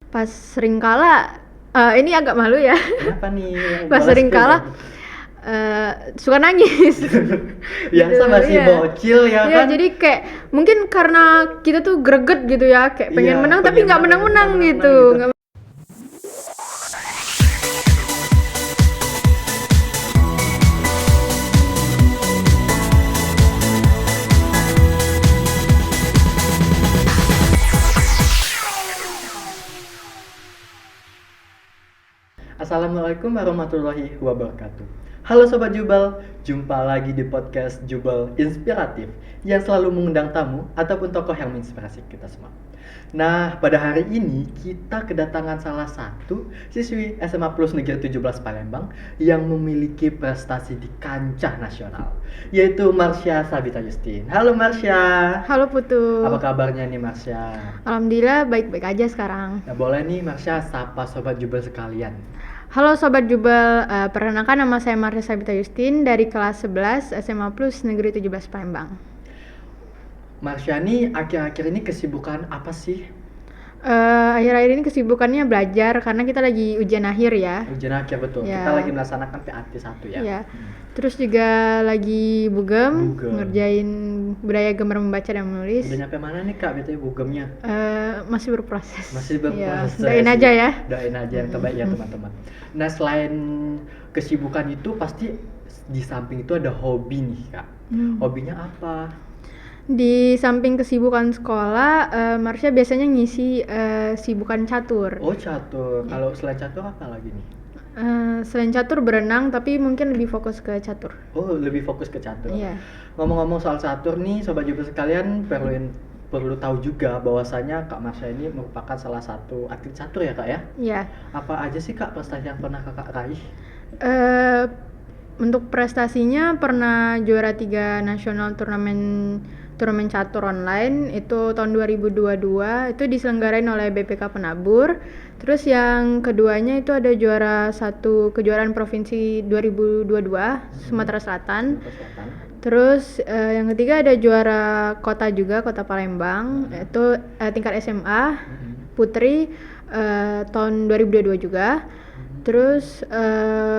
Pas sering kala, ini agak malu ya. Kenapa nih? Pas Boleh sering spill kala dong. suka nangis. Biasa Gitu, masih iya. bocil ya Iya, kan? jadi kayak mungkin karena kita tuh greget gitu ya, kayak pengen Iya, menang tapi pengen nggak menang, menang-menang nggak menang-menang gitu. gitu. Nggak. Assalamualaikum warahmatullahi wabarakatuh. Halo Sobat Jubal, jumpa lagi di podcast Jubal Inspiratif yang selalu mengundang tamu ataupun tokoh yang menginspirasi kita semua. Nah, pada hari ini kita kedatangan salah satu siswi SMA Plus Negeri 17 Palembang yang memiliki prestasi di kancah nasional, yaitu Marsha Sabita Justin. Halo Marsha. Halo Putu. Apa kabarnya nih Marsha? Alhamdulillah baik-baik aja sekarang. Nah, boleh nih Marsha sapa Sobat Jubal sekalian. Halo Sobat Jubel, perkenalkan nama saya Marsha Sabita Justin dari kelas 11 SMA Plus Negeri 17 Palembang. Marsha nih akhir-akhir ini kesibukan apa sih? Akhir-akhir ini kesibukannya belajar karena kita lagi ujian akhir ya. Ujian akhir betul. Ya. Kita lagi melaksanakan PAT 1 ya. Ya. Terus juga lagi bugem, Bugem. ngerjain budaya gambar membaca dan menulis. Udah nyampe mana nih Kak BTW bugemnya? Masih berproses. Masih berproses. Ya, doain aja ya. Doain aja yang terbaik ya teman-teman. Nah, selain kesibukan itu pasti di samping itu ada hobi nih Kak. Hobinya apa? Di samping kesibukan sekolah, Marsha biasanya ngisi sibukan catur. Oh, catur. Kalau selain catur apa lagi nih? Selain catur berenang, tapi mungkin lebih fokus ke catur. Oh, lebih fokus ke catur. Iya. Ngomong-ngomong soal catur nih, Sobat Jubel sekalian perlu tahu juga bahwasanya Kak Marsha ini merupakan salah satu atlet catur ya Kak ya? Iya. Apa aja sih Kak prestasi yang pernah Kakak raih? Untuk prestasinya pernah juara 3 nasional turnamen catur online itu tahun 2022, itu diselenggarain oleh BPK Penabur. Terus yang keduanya itu ada juara 1 kejuaraan provinsi 2022 Sumatera Selatan. Terus yang ketiga ada juara kota juga, Kota Palembang, itu tingkat SMA putri tahun 2022 juga. Terus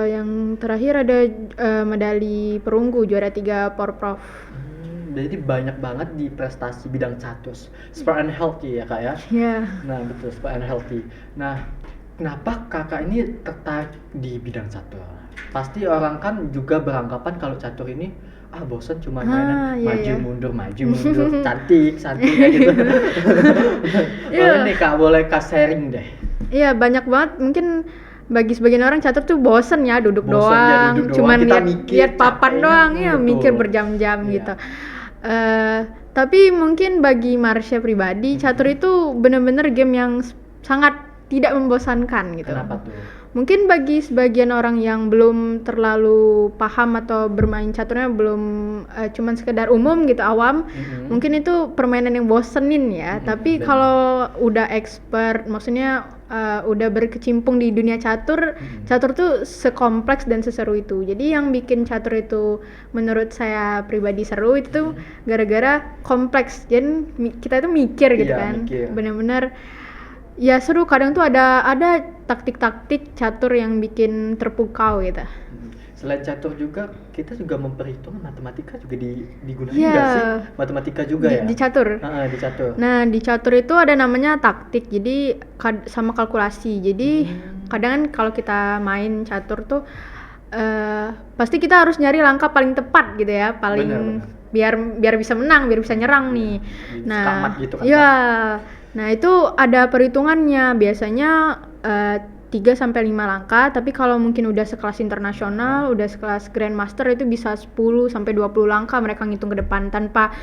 yang terakhir ada medali perunggu juara 3 Porprov. Jadi banyak banget di prestasi bidang catur. Sport and healthy ya Kak ya? Iya. Nah betul, sport and healthy. Nah, kenapa Kakak ini tertarik di bidang catur? Pasti orang kan juga beranggapan kalau catur ini bosan cuma mainan iya. maju mundur, cantik kayak gitu. Boleh nih Kak, boleh Kak sharing deh. Iya, banyak banget. Mungkin bagi sebagian orang catur tuh bosen ya, duduk Bosen ya, doang, duduk doang. cuman Kita lihat mikir, papan capek, doang ya, betul. mikir berjam-jam Iya. gitu. Tapi mungkin bagi Marsha pribadi, catur itu bener-bener game yang sangat tidak membosankan gitu. Kenapa tuh? Mungkin bagi sebagian orang yang belum terlalu paham atau bermain caturnya belum cuman sekedar umum gitu, awam, mungkin itu permainan yang bosenin ya. Tapi bener. kalau udah expert, maksudnya udah berkecimpung di dunia catur, catur tuh sekompleks dan seseru itu. Jadi yang bikin catur itu menurut saya pribadi seru itu tuh gara-gara kompleks. Jadi kita tuh mikir gitu Iya, kan, mikir. bener-bener ya seru. Kadang tuh ada taktik-taktik catur yang bikin terpukau gitu. Selain catur juga kita juga memperhitungkan matematika juga digunakan Iya. nggak sih? Matematika juga ya? Di catur. Di catur. Nah, di catur itu ada namanya taktik, jadi sama kalkulasi. Jadi kadang kan kalau kita main catur tuh pasti kita harus nyari langkah paling tepat gitu ya, paling biar bisa menang, biar bisa nyerang nih. Nah, Skamat gitu kan, iya. Nah, itu ada perhitungannya. Biasanya 3-5 langkah, tapi kalau mungkin udah sekelas internasional, udah sekelas Grandmaster itu bisa 10-20 langkah mereka ngitung ke depan tanpa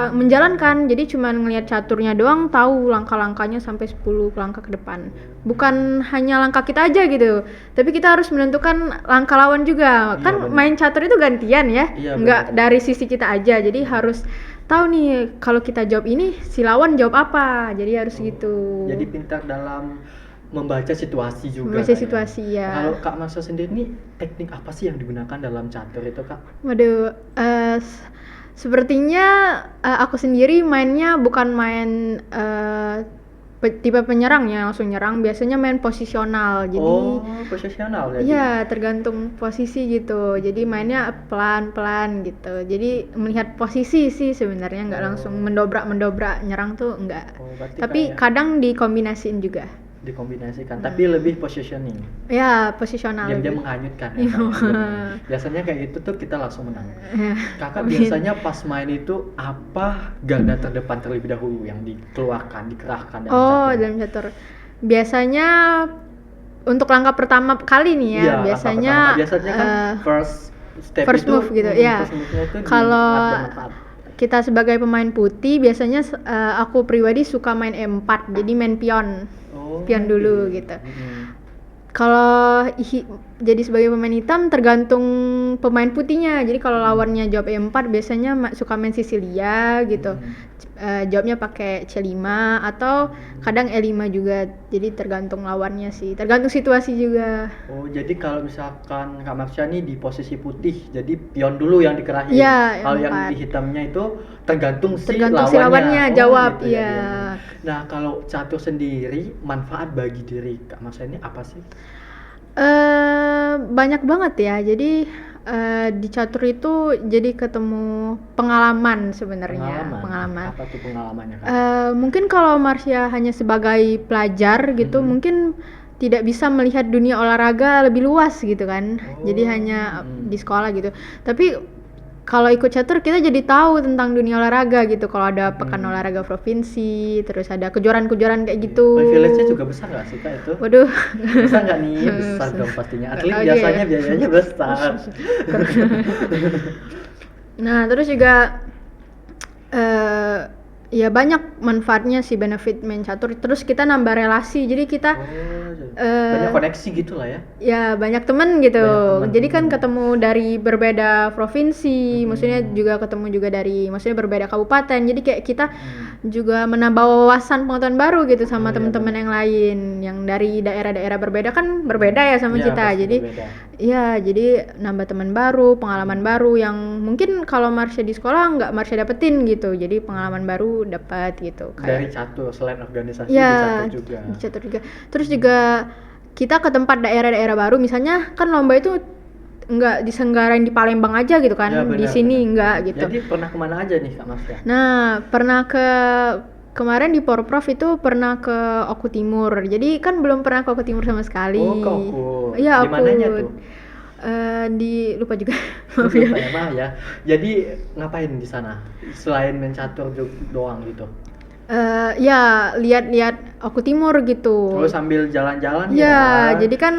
menjalankan. Jadi cuma ngelihat caturnya doang tahu langkah-langkahnya sampai 10 langkah ke depan. Bukan hanya langkah kita aja gitu, tapi kita harus menentukan langkah lawan juga. Iya, Kan bener. main catur itu gantian ya, Iya, nggak bener. dari sisi kita aja. Jadi harus tahu nih kalau kita jawab ini, si lawan jawab apa. Jadi harus gitu. Jadi pintar dalam membaca situasi juga. Membaca Kak, situasi, ya. Kalau Kak Marsha sendiri nih teknik apa sih yang digunakan dalam catur itu Kak? Waduh, sepertinya aku sendiri mainnya bukan main tipe penyerang ya langsung nyerang, biasanya main posisional. Jadi Oh, posisional jadi. iya, tergantung posisi gitu. Jadi mainnya pelan-pelan gitu. Jadi melihat posisi sih sebenarnya, nggak langsung mendobrak nyerang tuh enggak. Oh, berarti Tapi kayak kadang dikombinasiin juga. dikombinasikan, tapi lebih positioning. Ya, posisional Diam-diam lebih. menghanyutkan ya, Iya. Kak, ya. Biasanya kayak gitu tuh kita langsung menang. Ya, Kakak amin. biasanya pas main itu apa garda terdepan terlebih dahulu yang dikeluarkan, dikerahkan dalam Oh, catur? dalam catur. Biasanya untuk langkah pertama kali nih ya, Iya, langkah biasanya pertama, Kak. Biasanya kan eh, first step first itu, move gitu ya. first move-nya itu Kalau sangat bermanfaat. kita sebagai pemain putih biasanya aku pribadi suka main E4, jadi main pion. Oh, Pion dulu oke. gitu. Mm-mm. Kalau jadi sebagai pemain hitam tergantung pemain putihnya. Jadi kalau lawannya jawab E4 biasanya suka main Sisilia gitu. Jawabnya pakai C5 atau kadang E5 juga. Jadi tergantung lawannya sih. Tergantung situasi juga. Oh, jadi kalau misalkan Kak Marsha nih di posisi putih, jadi pion dulu yang dikerahin. Iya, Kalau yang E4. di hitamnya itu tergantung si Tergantung lawannya. si lawannya Oh, jawab, gitu ya iya. dia. Nah, kalau catur sendiri manfaat bagi diri Kak Marsha ini apa sih? Banyak banget ya. Jadi di catur itu jadi ketemu pengalaman sebenarnya. Pengalaman. Apa tuh pengalamannya Kak? Mungkin kalau Marsha hanya sebagai pelajar gitu, mungkin tidak bisa melihat dunia olahraga lebih luas gitu kan. Jadi hanya di sekolah gitu. Tapi kalau ikut catur kita jadi tahu tentang dunia olahraga gitu. Kalau ada pekan olahraga provinsi, terus ada kejuaraan-kejuaraan kayak gitu. Privilege-nya juga besar nggak sih Kak itu? Waduh. Besar nggak nih? Besar dong pastinya. Nggak Atlet tahu biasanya aja ya. biayanya besar. Nah, terus juga ya banyak manfaatnya sih, benefit main catur. Terus kita nambah relasi. Jadi kita Banyak koneksi gitu lah ya. ya banyak teman gitu. Banyak teman. Jadi kan ketemu dari berbeda provinsi, maksudnya juga ketemu juga dari maksudnya berbeda kabupaten. Jadi kayak kita juga menambah wawasan pengetahuan baru gitu sama teman-teman yang lain yang dari daerah-daerah berbeda, kan berbeda ya sama Iya, kita. pasti Jadi berbeda. iya, jadi nambah teman baru, pengalaman baru yang mungkin kalau Marsha di sekolah nggak Marsha dapetin gitu. Jadi pengalaman baru dapat gitu. Dari catur selain organisasi Ya, di catur juga. di catur juga. Terus juga kita ke tempat daerah-daerah baru, misalnya kan lomba itu nggak diselenggarain di Palembang aja gitu kan, Ya, benar, di sini benar. nggak gitu. Jadi pernah kemana aja nih Kak Marsha? Nah, pernah kemarin di Porprov itu pernah ke Oku Timur. Jadi kan belum pernah ke Oku Timur sama sekali. Oh, ke Oku. Iya, Di mananya tuh? Di lupa juga. Maaf ya. Jadi ngapain di sana? Selain main catur doang gitu. Ya lihat Oku Timur gitu. Terus sambil jalan-jalan Ya, jadi kan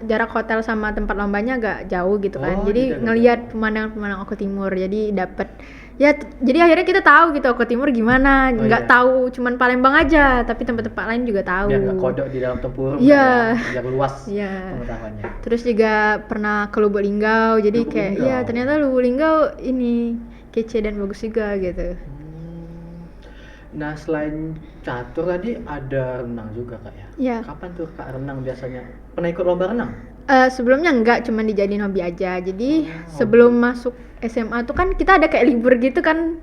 jarak hotel sama tempat lombanya agak jauh gitu kan. Oh, Jadi gitu, ngelihat pemandangan-pemandangan Oku Timur. Jadi dapet ya jadi akhirnya kita tahu gitu Oku Timur gimana. Oh, Nggak iya. tahu cuman Palembang aja, tapi tempat-tempat lain juga tahu. Biar nggak kodok di dalam tempurung. Iya. Kan ya, biar luas Iya. pengetahuannya. Terus juga pernah ke Lubuk Linggau. Jadi Lubuk kayak Linggau. ya ternyata Lubuk Linggau ini kece dan bagus juga gitu. Nah, selain catur tadi ada renang juga Kak ya? Iya. Kapan tuh Kak renang biasanya? Pernah ikut lomba renang? Sebelumnya enggak, cuman dijadiin hobi aja. Jadi sebelum masuk SMA tuh kan kita ada kayak libur gitu kan,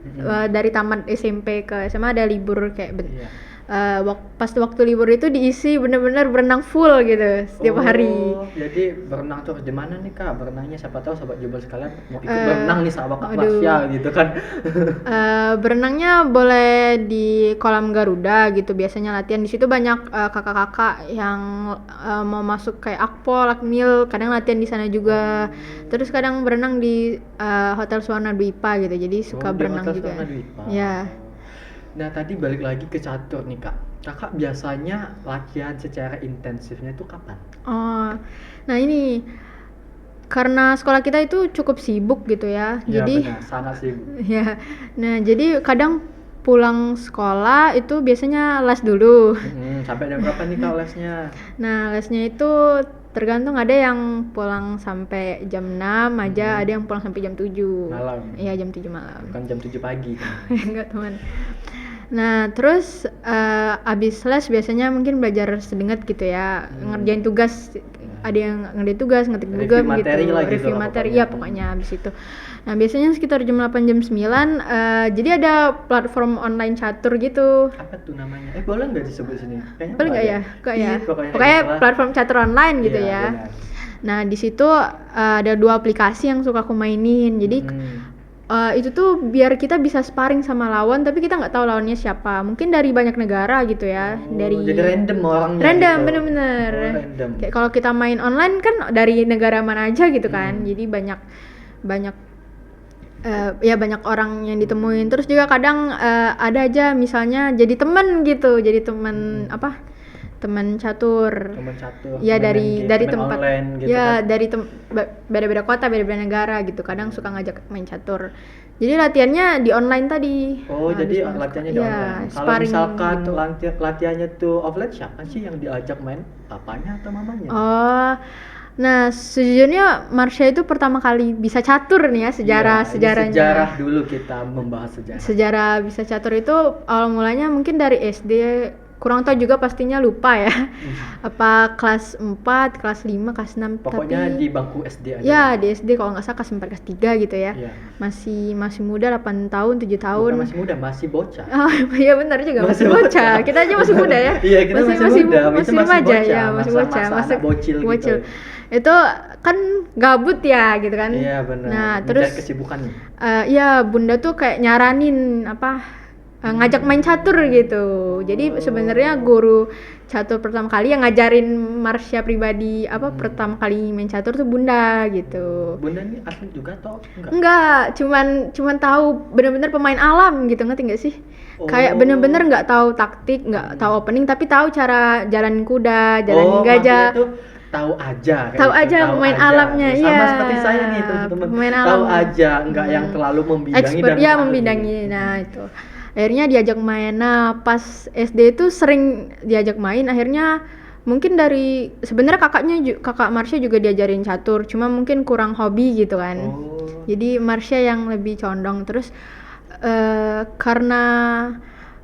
dari tamat SMP ke SMA ada libur kayak Iya. pas waktu libur itu diisi bener-bener berenang full gitu setiap hari. Jadi berenang tuh di mana nih Kak? Berenangnya siapa tahu sobat Jubel sekalian mau ikut Eh, berenang nih sama Kak aduh. Marsha gitu kan. Berenangnya boleh di kolam Garuda gitu, biasanya latihan di situ banyak kakak-kakak yang mau masuk kayak Akpol, Akmil, kadang latihan di sana juga. Terus kadang berenang di Hotel Suwana Dwipa gitu, jadi suka Di berenang Hotel juga. Suwana Dwipa. Ya. Nah, tadi balik lagi ke catur nih Kak. Kakak biasanya latihan secara intensifnya itu kapan? Oh, nah ini karena sekolah kita itu cukup sibuk gitu ya, Ya, jadi benar, sangat sibuk. ya, nah jadi kadang pulang sekolah itu biasanya les dulu. Sampai jam berapa nih Kak lesnya? Nah lesnya itu tergantung, ada yang pulang sampai jam 6 aja, ada yang pulang sampai jam 7 Malam. Iya, jam 7 malam. Bukan jam 7 pagi kan? Enggak teman. Nah terus abis les biasanya mungkin belajar sedenget gitu ya, ngerjain tugas ada yang ngerjain tugas, ngetik Review juga materi gitu, lah gitu review lah materi pokoknya. ya pokoknya habis itu. Nah biasanya sekitar jam 8 jam 9 jadi ada platform online catur gitu. Apa tuh namanya? Boleh nggak disebut sini? Kayaknya Boleh nggak ada. ya? Kok Iya, ya? pokoknya Pokoknya gitulah. platform catur online gitu Iya, ya. benar. Nah di situ ada 2 aplikasi yang suka aku mainin. Jadi itu tuh biar kita bisa sparring sama lawan, tapi kita nggak tahu lawannya siapa. Mungkin dari banyak negara gitu ya. Dari Jadi random orangnya. random gitu. bener-bener. Random. Kayak kalau kita main online kan dari negara mana aja gitu kan. Jadi banyak ya banyak orang yang ditemuin. Terus juga kadang ada aja misalnya jadi teman gitu, jadi teman teman catur. Teman catur. Ya main dari game, tempat online gitu ya kan. dari beda-beda kota, beda-beda negara gitu. Kadang suka ngajak main catur. Jadi latihannya di online tadi. Oh, Nah, jadi habis latihannya di ya, online. Kalau sparring misalkan gitu. latihannya tuh offline, siapa sih yang diajak main? Papanya atau mamanya? Oh, nah sejujurnya Marsha itu pertama kali bisa catur nih ya Iya, ini sejarahnya. sejarah dulu kita membahas sejarah. Sejarah bisa catur itu awal mulanya mungkin dari SD, kurang tahu juga pastinya lupa ya. Apa kelas 4, kelas 5, kelas 6 Pokoknya tapi di bangku SD aja. ya di SD kalau nggak salah kelas 4, kelas 3 gitu ya. Iya. Masih muda 8 tahun, 7 tahun. Bukan masih muda, masih bocah. Oh iya benar juga masih Masih bocah. bocah. Kita aja masih muda ya. Iya, kita masih muda. Itu masih remaja bocah, ya, masih bocah, masa-masa masih anak bocil gitu. Itu kan gabut ya gitu kan. Iya benar. Nah, Mencari terus kesibukannya. iya bunda tuh kayak nyaranin ngajak main catur gitu. Jadi sebenarnya guru catur pertama kali yang ngajarin Marsha pribadi pertama kali main catur tuh bunda gitu. Bunda ini asli juga atau enggak? Enggak, cuman tahu bener-bener pemain alam gitu, ngerti nggak sih? Kayak bener-bener nggak tahu taktik, nggak tahu opening, tapi tahu cara jalan kuda, jalan gajah. Maksudnya tuh tahu aja kayak Tahu gitu, aja pemain alamnya, Sama iya. seperti saya nih teman-teman. Pemain Tahu alam. aja, enggak yang terlalu membidangi Expert dan ya ahli. membidangi. Nah, itu. Akhirnya diajak main. Nah, pas SD itu sering diajak main, akhirnya mungkin dari sebenarnya kakak Marsha juga diajarin catur, cuma mungkin kurang hobi gitu kan. Oh. Jadi Marsha yang lebih condong. Terus karena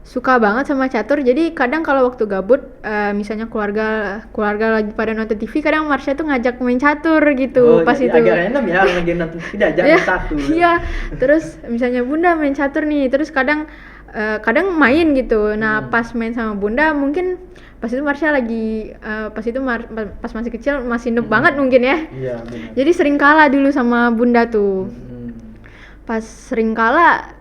suka banget sama catur, jadi kadang kalau waktu gabut misalnya keluarga lagi pada nonton TV, kadang Marsha tuh ngajak main catur gitu. Pas jadi itu agak random ya lagi nonton tidak jangan satu. iya. Terus misalnya bunda main catur nih, terus kadang main gitu. Nah pas main sama bunda mungkin pas itu Marsha lagi pas masih kecil masih noob banget mungkin ya. Iya benar. Jadi sering kalah dulu sama bunda tuh. Pas sering kalah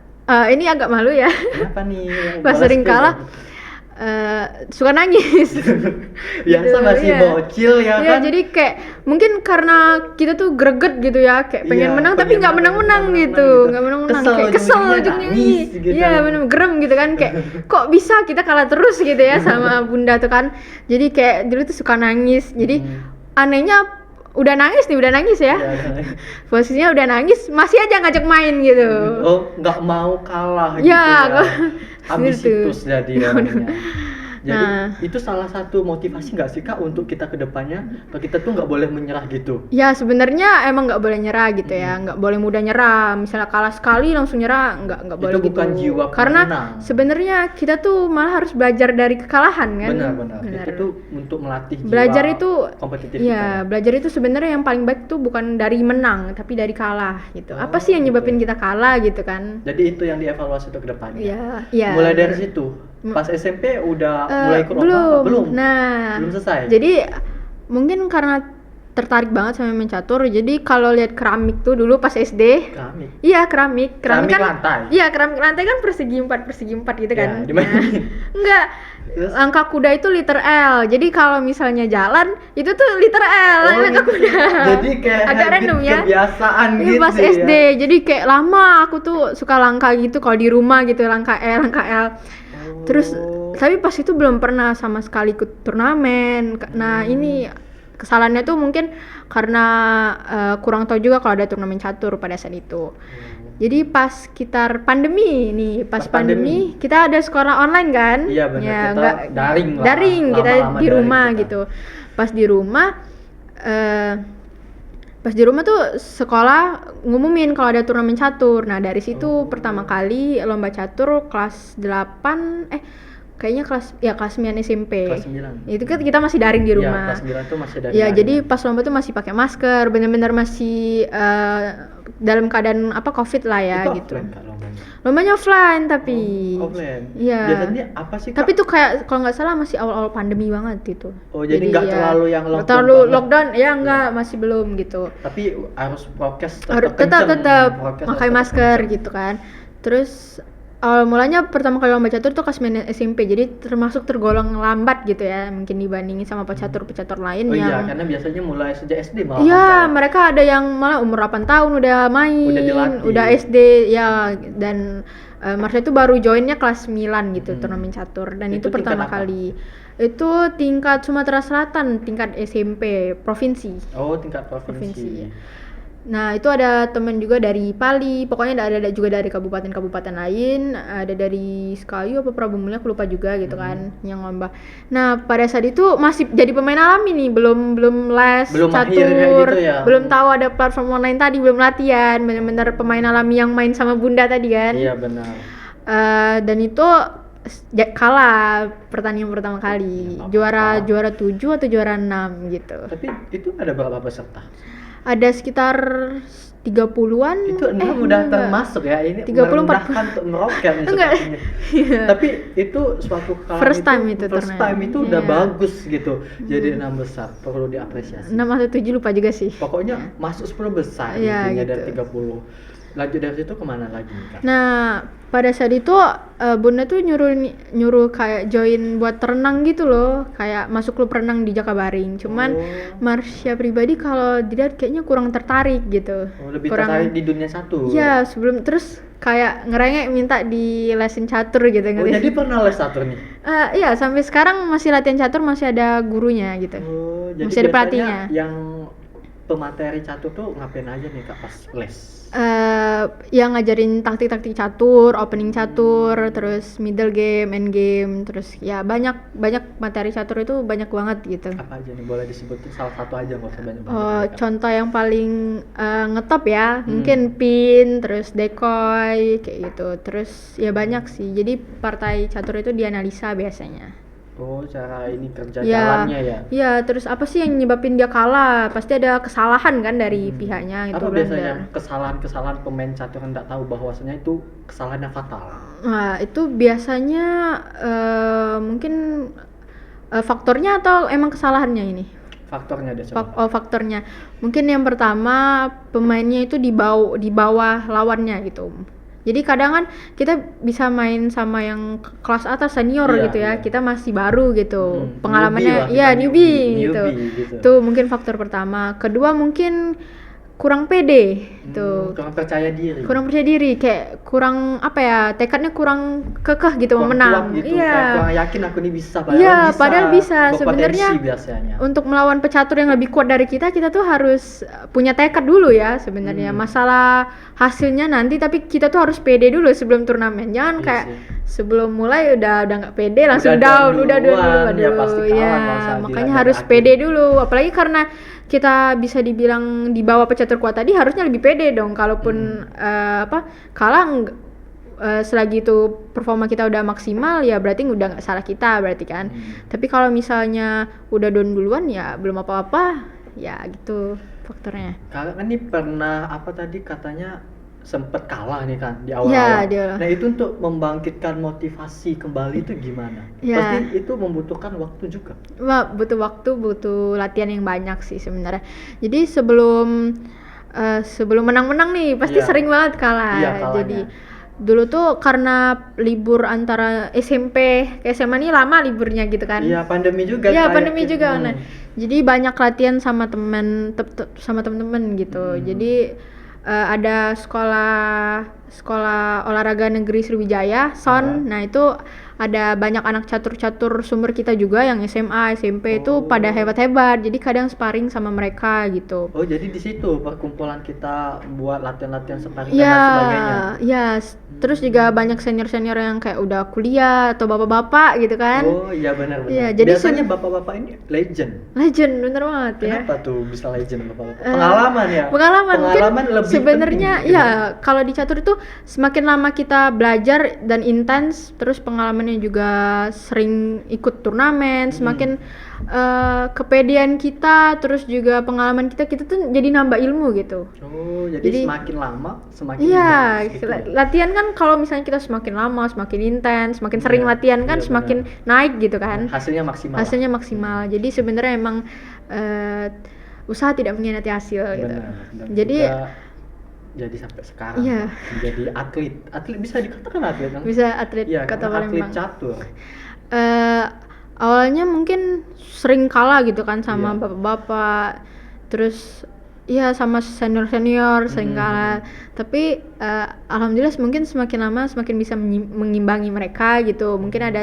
ini agak malu ya. Kenapa nih? Pas sering kalah suka nangis. Biasa gitu, masih iya. bocil ya Iya, kan. jadi kayak mungkin karena kita tuh greget gitu ya, kayak pengen Iya, menang tapi pengen nggak menang-menang gitu, nggak menang-menang, kayak kesel ujungnya nangis, gitu. iya bener gerem gitu kan, kayak kok bisa kita kalah terus gitu ya sama bunda tuh kan. Jadi kayak dulu tuh suka nangis. Jadi anehnya udah nangis ya. Iya, Posisinya udah nangis masih aja ngajak main gitu. Oh, nggak mau kalah gitu Ya, ya. Ambisius gitu. jadi orangnya. Jadi Nah. itu salah satu motivasi nggak sih Kak untuk kita kedepannya, kalau kita tuh nggak boleh menyerah gitu. Ya sebenarnya emang nggak boleh nyerah gitu ya, nggak boleh mudah nyerah. Misalnya kalah sekali langsung nyerah, nggak boleh Itu gitu. bukan jiwa Karena pemenang. sebenarnya kita tuh malah harus belajar dari kekalahan kan. Benar. Itu tuh untuk melatih jiwa Belajar itu, kompetitif ya belajar itu sebenarnya yang paling baik tuh bukan dari menang, tapi dari kalah gitu. Apa sih yang nyebabin kita kalah gitu kan? Jadi itu yang dievaluasi untuk kedepannya. Iya. Mulai dari situ. Pas SMP udah mulai ikut lomba belum. apa? Belum. Nah, Belum selesai. Jadi mungkin karena tertarik banget sama main catur, jadi kalau lihat keramik tuh dulu pas SD. Keramik. Iya, keramik Keramik kan lantai. Iya, keramik lantai kan persegi 4 gitu kan. Ya, dimainin. Enggak. Terus? Angka kuda itu liter L. Jadi kalau misalnya jalan itu tuh liter L angka kuda. Jadi kayak agak habit random ya. kebiasaan Iya, gitu pas ya. SD. Jadi kayak lama aku tuh suka langkah gitu kalau di rumah gitu, langkah L. Terus tapi pas itu belum pernah sama sekali ikut turnamen. Nah, ini kesalahannya tuh mungkin karena kurang tahu juga kalau ada turnamen catur pada saat itu. Jadi pas sekitar pandemi nih, pas pandemi kita ada sekolah online kan? Iya benar, Ya, kita daring lah. daring kita Lama-lama di rumah daring kita. gitu. Pas di rumah tuh sekolah ngumumin kalau ada turnamen catur. Nah, dari situ pertama kali lomba catur kelas 8 kayaknya kelas 9 SMP. Kelas 9. Itu kan kita masih daring di Iya, rumah. kelas 9 tuh masih dari Ya, daring. jadi pas lomba tuh masih pakai masker, benar-benar masih dalam keadaan Covid lah ya itu gitu. offline Kak lombanya? Lombanya offline tapi. Offline. Iya. Biasanya apa sih Kak? Tapi tuh kayak kalau nggak salah masih awal-awal pandemi banget gitu. Oh, jadi nggak ya, terlalu yang nggak lockdown terlalu banget. lockdown, ya nggak, masih belum gitu. Tapi harus prokes Harus kenceng. tetap Prokes pakai harus masker kenceng. gitu kan. Terus awal mulanya pertama kali lomba catur tuh kelas 9 SMP, jadi termasuk tergolong lambat gitu ya, mungkin dibandingin sama pecatur-pecatur lain Oh yang iya, karena biasanya mulai sejak SD malah. iya, mereka ada yang malah umur 8 tahun udah main, Udah dilatih. udah SD ya, dan Marsha itu baru joinnya kelas 9 gitu, turnamen catur, dan itu Itu pertama tingkat apa? kali. Itu tingkat Sumatera Selatan, tingkat SMP, provinsi. Oh, tingkat provinsi. Provinsi, ya. Nah, itu ada temen juga dari Pali, pokoknya ada juga dari kabupaten-kabupaten lain, ada dari Sekayu apa Prabu Mulya, aku lupa juga gitu kan, yang lomba. Nah, pada saat itu masih jadi pemain alami nih, belum les Belum mahir kayak catur, gitu ya? belum tahu ada platform online tadi, belum latihan, bener-bener pemain alami yang main sama bunda tadi kan. Iya, benar. Dan itu kalah pertandingan pertama kali, Ya, juara 7 atau juara 6 gitu. Tapi itu ada berapa peserta? Ada sekitar 30-an. Itu 6 udah termasuk ya, ini 30, 40. merendahkan untuk meroket nih Enggak. sepertinya. Iya. Tapi itu suatu kali First time itu first turnamen. time itu udah Iya. bagus gitu. Jadi 6 besar, perlu diapresiasi. 6 atau 7 lupa juga sih. Pokoknya masuk 10 besar Iya, intinya gitu. dari 30. Lanjut dari situ kemana lagi nih Kak? Nah, pada saat itu bunda tuh nyuruh kayak join buat renang gitu loh, kayak masuk klub renang di Jakabaring. Cuman Oh. Marsha pribadi kalau dilihat kayaknya kurang tertarik gitu. Oh, lebih kurang tertarik di dunia satu. Iya, sebelum terus kayak ngerengek minta di lesin catur gitu. Oh, ngerti? jadi pernah les catur nih? Iya, sampai sekarang masih latihan catur, masih ada gurunya gitu. Oh, jadi Masih ada biasanya pelatihnya. yang pemateri catur tuh ngapain aja nih Kak pas les? Yang ngajarin taktik-taktik catur, opening catur, terus middle game, end game, terus ya banyak materi catur itu banyak banget gitu. Apa aja nih, boleh disebutin salah satu aja, nggak usah banyak-banyak. Oh, Kak. contoh yang paling ngetop ya, mungkin pin, terus decoy kayak gitu. Terus ya banyak sih. Jadi partai catur itu dianalisa biasanya. Oh, cara ini kerja Ya, jalannya ya. ya, terus apa sih yang nyebabin dia kalah? Pasti ada kesalahan kan dari pihaknya itu Apa biasanya blunder. kesalahan-kesalahan pemain catur yang nggak tahu bahwasanya itu kesalahan yang fatal? Nah, itu biasanya mungkin faktornya atau emang kesalahannya ini? Faktornya deh coba. Faktornya. Mungkin yang pertama pemainnya itu di bawah lawannya gitu. Jadi kadang kan kita bisa main sama yang kelas atas senior Iya, gitu ya. iya. Kita masih baru gitu. Newbie lah, Pengalamannya kita ya newbie gitu. gitu. Itu mungkin faktor pertama. Kedua mungkin kurang pede gitu. Kurang percaya diri. Kurang percaya diri, kayak kurang apa ya, tekadnya kurang kekeh gitu mau Kurang menang. kuat gitu, kayak Iya. kurang yakin aku ini bisa. Iya, padahal bisa. Berpotensi Sebenarnya biasanya. untuk melawan pecatur yang lebih kuat dari kita tuh harus punya tekad dulu ya sebenarnya. Masalah hasilnya nanti, tapi kita tuh harus pede dulu sebelum turnamen. Jangan Iya kayak sih. sebelum mulai udah nggak pede langsung Udah down, udah dulu. duluan, ya Aduh, pasti kalah ya, kalau saat makanya di harus akhir. pede dulu. Apalagi karena kita bisa dibilang di bawah pecatur kuat tadi, harusnya lebih pede dong. Kalaupun kalah selagi itu performa kita udah maksimal, ya berarti udah nggak salah kita berarti kan. Tapi kalau misalnya udah down duluan, ya belum apa-apa, ya gitu faktornya. Kakak kan nih pernah apa tadi katanya sempet kalah nih kan di Iya, awal-awal. dia. Nah, itu untuk membangkitkan motivasi kembali itu gimana? Iya. Pasti itu membutuhkan waktu juga. Wah, butuh waktu, butuh latihan yang banyak sih sebenarnya. Jadi sebelum menang-menang nih pasti Iya. sering banget kalah. Iya, kalahnya. Jadi dulu tuh karena libur antara SMP ke SMA nih lama liburnya gitu kan. Iya, pandemi juga. Iya, kayak pandemi gitu. juga. Nah, jadi banyak latihan sama temen-temen gitu. Jadi ada sekolah olahraga negeri Sriwijaya, SON. Nah, itu ada banyak anak catur-catur sumber kita juga yang SMA, SMP itu pada hebat-hebat. Jadi kadang sparring sama mereka gitu. Oh, jadi di situ perkumpulan kita buat latihan-latihan sparring dan Ya, lain sebagainya. ya. Terus juga banyak senior-senior yang kayak udah kuliah atau bapak-bapak gitu kan. Oh, iya benar-benar. Iya, jadi biasanya bapak-bapak ini legend. Legend, bener banget ya. Kenapa tuh bisa legend bapak-bapak? Pengalaman ya. Pengalaman mungkin lebih sebenarnya penting, ya kalau di catur itu semakin lama kita belajar dan intens, terus pengalaman teman-temannya juga sering ikut turnamen, semakin kepedean kita, terus juga pengalaman kita tuh jadi nambah ilmu gitu. Oh, jadi semakin lama semakin iya, intens gitu ya? latihan kan kalau misalnya kita semakin lama, semakin intens, semakin sering latihan kan iya, semakin naik gitu kan. Hasilnya maksimal. Hasilnya maksimal. Jadi sebenarnya emang usaha tidak mengkhianati hasil gitu. Benar. Dan Jadi juga jadi sampai sekarang Iya. menjadi atlet bisa dikatakan atlet kan? bisa atlet Iya, kota karena atlet Palembang. catur. Awalnya mungkin sering kalah gitu kan sama Iya. bapak-bapak, terus iya sama senior sering kalah. Tapi alhamdulillah mungkin semakin lama semakin bisa mengimbangi mereka gitu. Mungkin ada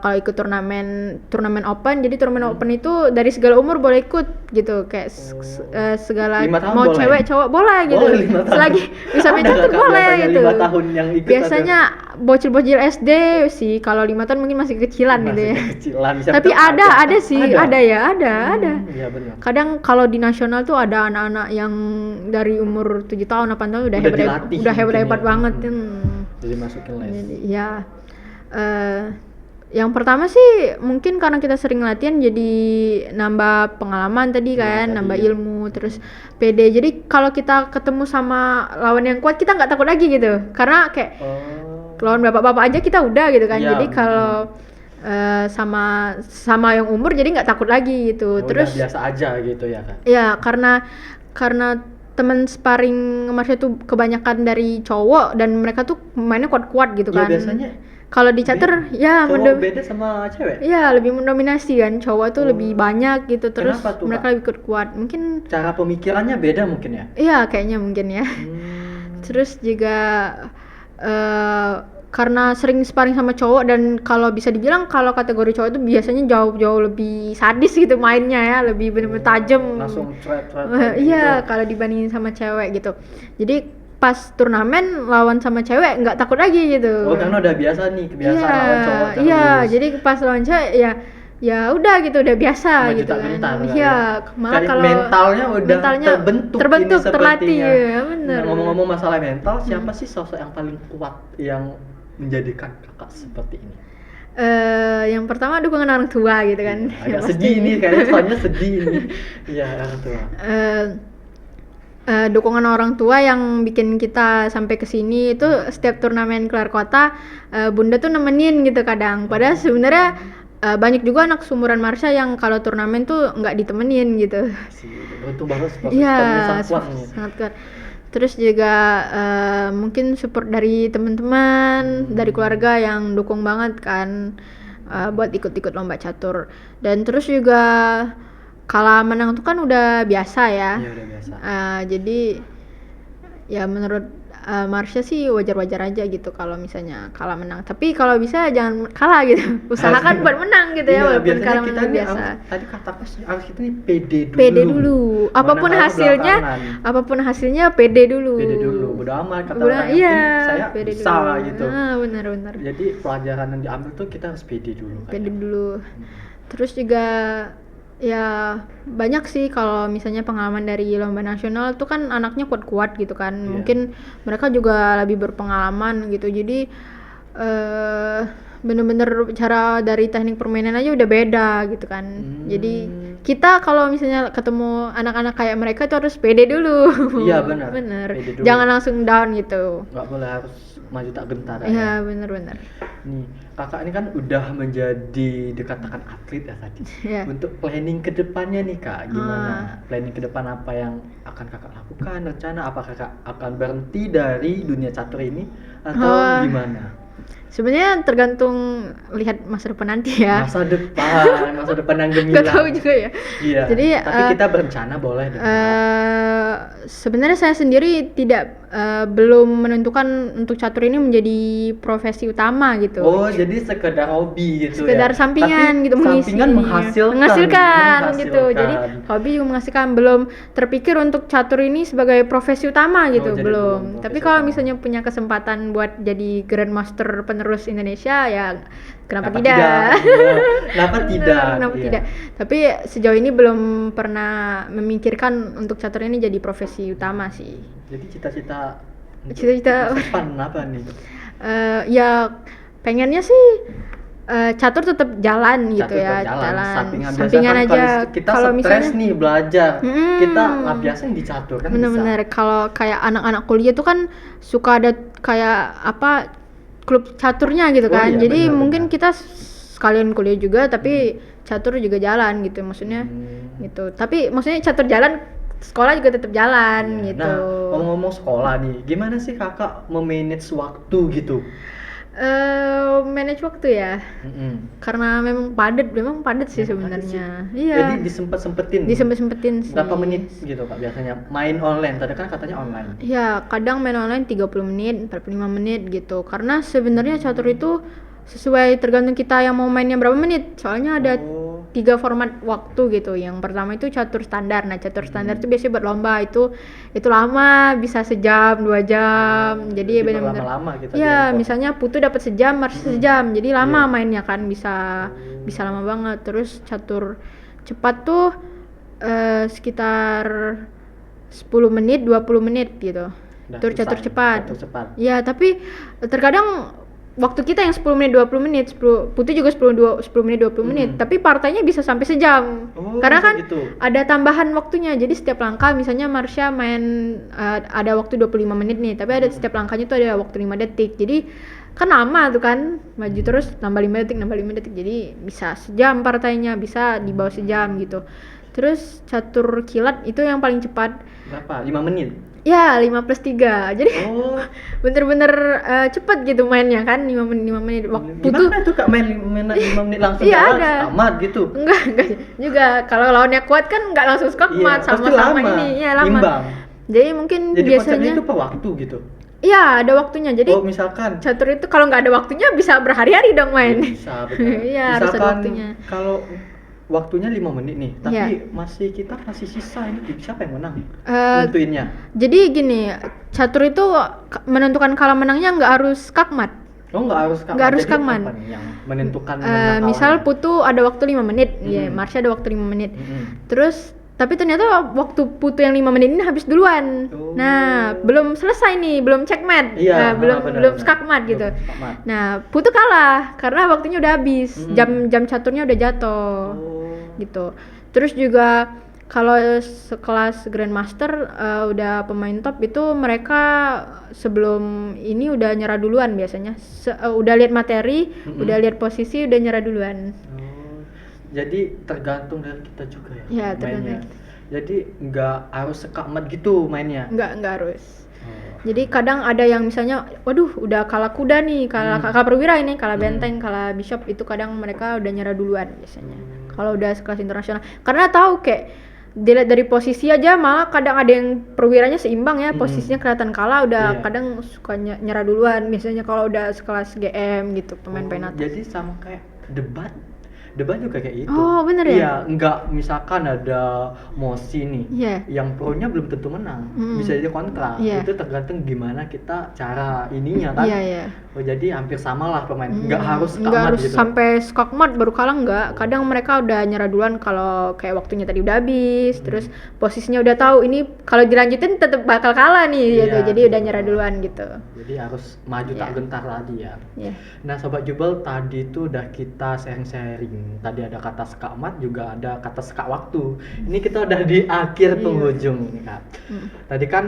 kalau ikut turnamen open, jadi turnamen open itu dari segala umur boleh ikut gitu, kayak segala 5 tahun mau boleh? cewek cowok boleh gitu. Boleh 5 tahun. Selagi bisa main Ada catur nggak, Kak, boleh biasanya gitu. 5 tahun yang ikut Biasanya bocil-bocil SD sih, kalau 5 tahun mungkin masih kecilan gitu ya. Kecilan, siapa Tapi tahu ada sih, ada. Iya benar. Kadang kalau di nasional tuh ada anak-anak yang dari umur 7 tahun, 8 tahun udah dilatih hebat-hebat mungkin ya. banget. Jadi masukin les. Jadi, ya. Yang pertama sih mungkin karena kita sering latihan jadi nambah pengalaman tadi kan, tadi nambah ya. ilmu, terus pede. Jadi kalau kita ketemu sama lawan yang kuat kita nggak takut lagi gitu. Karena kayak lawan bapak-bapak aja kita udah gitu kan. Iya, Jadi kalau sama yang umur jadi nggak takut lagi gitu. Terus udah biasa aja gitu ya kan. ya karena teman sparring Marsha tuh kebanyakan dari cowok dan mereka tuh mainnya kuat-kuat gitu kan. Iya, biasanya kalau di catur ya cowok beda sama cewek. ya lebih mendominasi kan, cowok tuh lebih banyak gitu, terus Kenapa tuh, mereka Kak? lebih kuat mungkin. Cara pemikirannya beda mungkin ya. Iya kayaknya mungkin ya. Terus juga karena sering sparring sama cowok, dan kalau bisa dibilang kalau kategori cowok itu biasanya jauh-jauh lebih sadis gitu mainnya ya, lebih benar-benar tajam. Langsung threat Iya, gitu. kalau dibandingin sama cewek gitu. Jadi pas turnamen lawan sama cewek nggak takut lagi gitu. Oh, karena udah biasa nih, kebiasaan lawan cowok terus. Iya, jadi pas lawan cewek ya udah gitu, udah biasa Maju gitu tak kan. gentar lah Iya, ya. malah Cari kalau mentalnya udah terbentuk ini terlatih sepertinya. ya, bener. Nah, ngomong-ngomong masalah mental, siapa sih sosok yang paling kuat yang menjadikan kakak seperti ini? Yang pertama dukungan orang tua gitu kan. Agak Ya, sedih pasti. ini, kayaknya soalnya sedih ini. Iya, orang tua. Dukungan orang tua yang bikin kita sampai ke sini itu setiap turnamen keluar kota, bunda tuh nemenin gitu kadang. Padahal sebenarnya banyak juga anak seumuran Marsha yang kalau turnamen tuh nggak ditemenin gitu. Beruntung banget Iya, sangat kuat nih. sangat kuat. Terus juga mungkin support dari teman-teman, dari keluarga yang dukung banget kan buat ikut-ikut lomba catur. Dan terus juga kalah menang tuh kan udah biasa ya. Iya, udah biasa. Jadi ya menurut Marsha sih wajar-wajar aja gitu kalau misalnya kalah menang. Tapi kalau bisa jangan kalah gitu. Usahakan buat menang gitu ya, Iya, walaupun biasanya kalah kita menang nih biasa. tadi kata apa sih? Harus kita nih pede dulu. Pede dulu. Apapun Menang hasilnya, belakangan. apapun hasilnya pede dulu. Pede dulu. Bodo amat kata Bodo- orang yang iya, penting saya pede bisa dulu. gitu. Benar. Jadi pelajaran yang diambil tuh kita harus pede dulu. Pede kayaknya. dulu. Terus juga ya banyak sih kalau misalnya pengalaman dari lomba nasional tuh kan anaknya kuat-kuat gitu kan. Iya. Mungkin mereka juga lebih berpengalaman gitu. Jadi bener-bener cara dari teknik permainan aja udah beda gitu kan. Jadi kita kalau misalnya ketemu anak-anak kayak mereka tuh harus pede dulu. Iya, benar. Bener. Pede dulu. Jangan langsung down gitu. Nggak boleh harus maju tak gentar. Iya, bener-bener. Nih, kakak ini kan udah menjadi dikatakan atlet ya tadi. Iya. Untuk planning ke depannya nih kak, gimana? Planning ke depan apa yang akan kakak lakukan? Rencana apa kakak akan berhenti dari dunia catur ini atau gimana? Sebenarnya tergantung lihat masa depan nanti ya. Masa depan yang gemilang. Gak tahu juga ya. Iya. Jadi tapi kita berencana boleh dong. sebenarnya saya sendiri belum menentukan untuk catur ini menjadi profesi utama gitu. Oh, jadi sekedar hobi gitu Sekedar ya. sampingan Tapi gitu, mengisi. sampingan menghasilkan gitu. Jadi hobi juga menghasilkan, belum terpikir untuk catur ini sebagai profesi utama gitu, jadi belum. belum Tapi profesi kalau utama. misalnya punya kesempatan buat jadi Grandmaster penerus Indonesia ya kenapa Kenapa tidak? tidak? Kenapa tidak? Kenapa Iya. tidak? Tapi sejauh ini belum pernah memikirkan untuk catur ini jadi profesi utama sih. Jadi cita-cita untuk Cita-cita masa depan apa nih? Ya pengennya sih catur tetap jalan gitu Catur ya, tetap jalan. Sampingan biasa sampingan kan aja. kita Kalau stres misalnya nih belajar, Mm-mm. kita lampiasin di catur kan bener-bener bisa. kalau kayak anak-anak kuliah tuh kan suka ada kayak apa klub caturnya gitu Oh kan. iya, Jadi benar, mungkin benar. kita sekalian kuliah juga tapi catur juga jalan gitu maksudnya. Hmm. Gitu. Tapi maksudnya catur jalan sekolah juga tetap jalan Iya. gitu. Nah, ngomong-ngomong sekolah nih, gimana sih kakak memanage waktu gitu? Manage waktu ya. Karena memang padat sih Memang ada sih. sebenarnya. Iya. Jadi disempet-sempetin. Disempet-sempetin sih. Berapa menit gitu kak biasanya main online? Tadi kan katanya online. Ya, kadang main online 30 menit, 45 menit gitu. Karena sebenarnya catur itu sesuai tergantung kita yang mau mainnya berapa menit. Soalnya ada Oh. 3 format waktu gitu. Yang pertama itu catur standar. Nah, catur standar itu biasanya buat lomba itu lama, bisa sejam, 2 jam. Jadi benar-benar berlama-lama gitu ya, di misalnya putu dapat sejam, marsi sejam. Jadi lama Iya. mainnya kan bisa lama banget. Terus catur cepat tuh sekitar 10 menit, 20 menit gitu. Udah Tur catur selesai, cepat. catur cepat. Ya, tapi terkadang waktu kita yang 10 menit 20 menit, 10 putih juga 10 menit 20 menit, tapi partainya bisa sampai sejam. Oh, Karena bisa kan gitu. ada tambahan waktunya. Jadi setiap langkah misalnya Marsha main ada waktu 25 menit nih, tapi ada setiap langkahnya tuh ada waktu 5 detik. Jadi kan lama tuh kan, maju terus nambah 5 detik, nambah 5 detik. Jadi bisa sejam partainya, bisa di bawah sejam gitu. Terus catur kilat itu yang paling cepat. Berapa? 5 menit? Ya, 5+3. Jadi Oh. bener-bener cepat gitu mainnya kan, 5 menit 5 menit. Putu Gimana tuh kak main 5 menit langsung Iya, jalan ada. tamat gitu? enggak juga. Kalau lawannya kuat kan enggak langsung skakmat, Iya, pasti sama-sama lama. ini. Ya, lama. Imbang. Jadi mungkin Jadi konsepnya biasanya itu per waktu gitu? iya, ada waktunya. Jadi Oh misalkan catur itu kalau nggak ada waktunya bisa berhari-hari dong main. bisa benar. Iya, harus ada Misalkan waktunya. kalau waktunya 5 menit nih, tapi Iya. kita masih sisa ini siapa yang menang? Eh, Nentuinnya. Jadi gini, catur itu menentukan kalah menangnya nggak harus skakmat. Oh nggak harus Nggak harus Jadi skakmat. apa nih yang menentukan menang Misal kalahnya? putu ada waktu 5 menit, ya, Marsha ada waktu 5 menit. Terus tapi ternyata waktu putu yang 5 menit ini habis duluan. Oh. Nah, belum selesai nih, belum checkmate. Iya, belum benar. skakmat gitu. Belum skakmat. Nah, putu kalah karena waktunya udah habis. Jam caturnya udah jatuh. Oh. Gitu. Terus juga kalau sekelas Grandmaster udah pemain top itu mereka sebelum ini udah nyerah duluan biasanya. Udah lihat materi, udah lihat posisi, udah nyerah duluan. Oh, jadi tergantung dari kita juga ya. Ya, tergantung mainnya. dari kita. Jadi nggak harus sekakmat gitu mainnya. Enggak harus. Oh. Jadi kadang ada yang misalnya, waduh udah kalah kuda nih, kalah perwira ini, kalah benteng, kalah bishop, itu kadang mereka udah nyerah duluan biasanya. Kalau udah sekelas internasional, karena tahu kayak dilihat dari posisi aja, malah kadang ada yang perwiranya seimbang ya, posisinya kelihatan kalah, udah Iya. kadang suka nyerah duluan. Biasanya kalau udah sekelas GM gitu, pemain-pemain atas. Jadi sama kayak debat juga kayak gitu. Oh, bener ya? Iya, nggak misalkan ada mosi nih, Iya. yang pro-nya belum tentu menang, bisa jadi kontra. Iya. Itu tergantung gimana kita cara ininya kan. Iya. Oh, jadi hampir sama lah pemain, nggak harus Nggak skakmat harus gitu. sampai skakmat baru kalah, nggak. Kadang mereka udah nyerah duluan kalau kayak waktunya tadi udah habis, terus posisinya udah tahu ini kalau dilanjutin tetap bakal kalah nih gitu. Iya, Jadi udah betul. nyerah duluan gitu. Jadi harus maju tak Iya. gentar lagi ya. Iya. Nah Sobat Jubel, tadi itu udah kita sharing-sharing. Tadi ada kata skakmat, juga ada kata skak waktu. Ini kita udah di akhir penghujung nih Kak. Tadi kan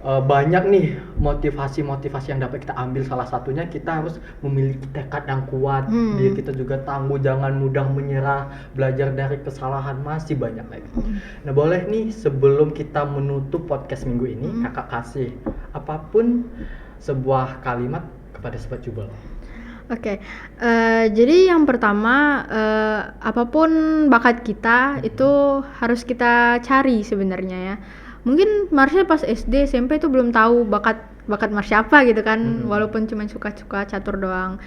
banyak nih motivasi-motivasi yang dapat kita ambil. Salah satunya kita harus memiliki tekad yang kuat. Diri kita juga tangguh, jangan mudah menyerah, belajar dari kesalahan, masih banyak lagi. Nah boleh nih sebelum kita menutup podcast minggu ini, Kakak kasih apapun sebuah kalimat kepada Sobat Jubel. Oke, jadi yang pertama apapun bakat kita itu harus kita cari sebenarnya ya. Mungkin Marsha pas SD SMP itu belum tahu bakat Marsha apa gitu kan, walaupun cuma suka-suka catur doang.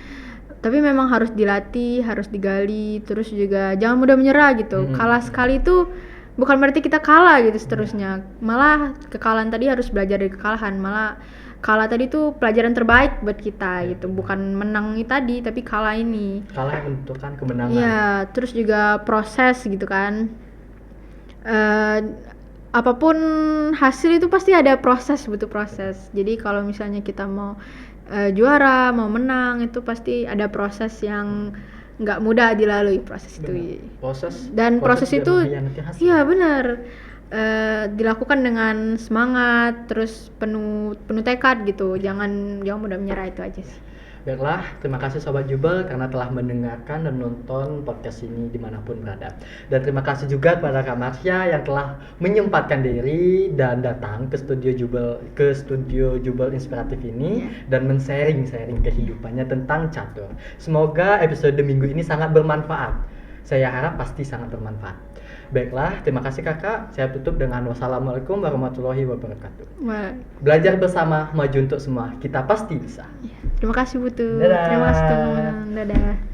Tapi memang harus dilatih, harus digali, terus juga jangan mudah menyerah gitu. Kalah sekali itu bukan berarti kita kalah gitu seterusnya. Malah kekalahan tadi harus belajar dari kekalahan. Malah kalah tadi tuh pelajaran terbaik buat kita gitu. Bukan menang tadi, tapi kalah ini. Kalah yang menentukan kemenangan. Iya, terus juga proses gitu kan. Apapun hasil itu pasti ada proses, butuh proses. Jadi kalau misalnya kita mau juara, mau menang, itu pasti ada proses yang nggak mudah dilalui proses itu. Benar. Dan proses tidak itu, mengkhianati hasil. iya benar. Dilakukan dengan semangat, terus penuh tekad gitu. Jangan mudah menyerah, itu aja sih. Baiklah, terima kasih Sobat Jubel karena telah mendengarkan dan menonton podcast ini dimanapun berada. Dan terima kasih juga kepada Kak Marsha yang telah menyempatkan diri dan datang ke studio Jubel Inspiratif ini dan men-sharing kehidupannya tentang catur. Semoga episode minggu ini sangat bermanfaat. Saya harap pasti sangat bermanfaat. Baiklah, terima kasih Kakak. Saya tutup dengan wassalamualaikum warahmatullahi wabarakatuh. Belajar bersama, maju untuk semua. Kita pasti bisa. Terima kasih Putu. Dadah. Terima kasih teman-teman. Dadah.